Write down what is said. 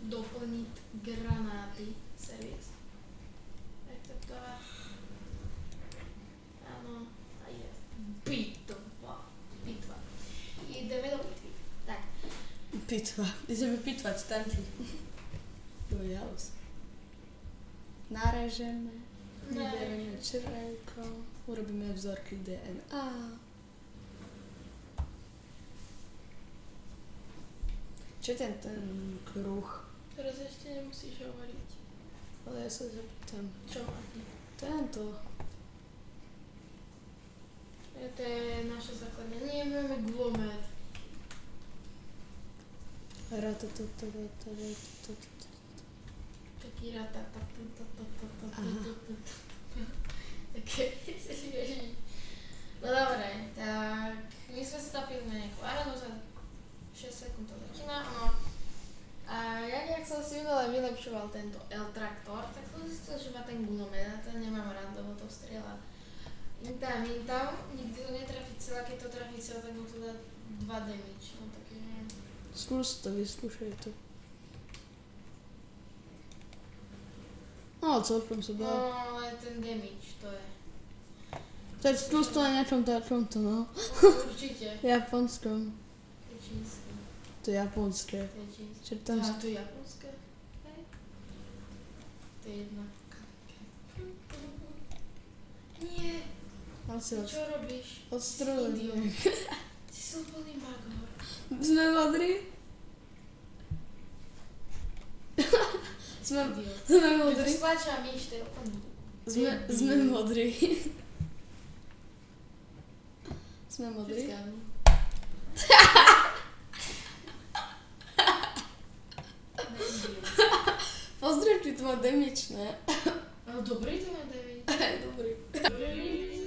doplnit granáty. Servis. Akceptovat. Ano. A je. Bitva. Jdeme do bitvy. Tak. Pitva. Ideme pitvať tanky. Do house. Narežeme. Vyberieme črevko. Urobíme vzorky DNA. Čo je ten kruh? Teraz ešte nemusíš hovoriť. Ale ja sa zapýtam. Čo máte? Tento. To je naše základne. Nie, máme gulomet. Taký také No dobre, tak my sme sa tapili na nejakú arenu za 6 sekúnd to začína, ono. A ja nejak som si vylepšoval tento L-traktor, tak som zistil, že má ten gulomet a ten nemám rád, lebo to strieľa tam, nikdy to netrafí celá, keď to trafí celá, tak mu to dá 2 damage, no také neviem. Skús to, vyskúšaj to. No, celkom sa dá. No, ale ten damage, to je. Tak skús to aj nejakom takomto, no. Určite. Japonskom. To je čínske. To je japonské. To je čínske. Čo tam A to je japonské? Hej. To je jedna. Nie. Asi Čo robíš? odstrúlim. Idiot. Ty si úplný magor. Sme modrí? Sme Idiot. modrí. Stlačia myš, to je úplný. Sme modrí. Sme modrí. Počkaj. Pozriem, či to má damage, ne? Ale dobrý to má David. Dobrý.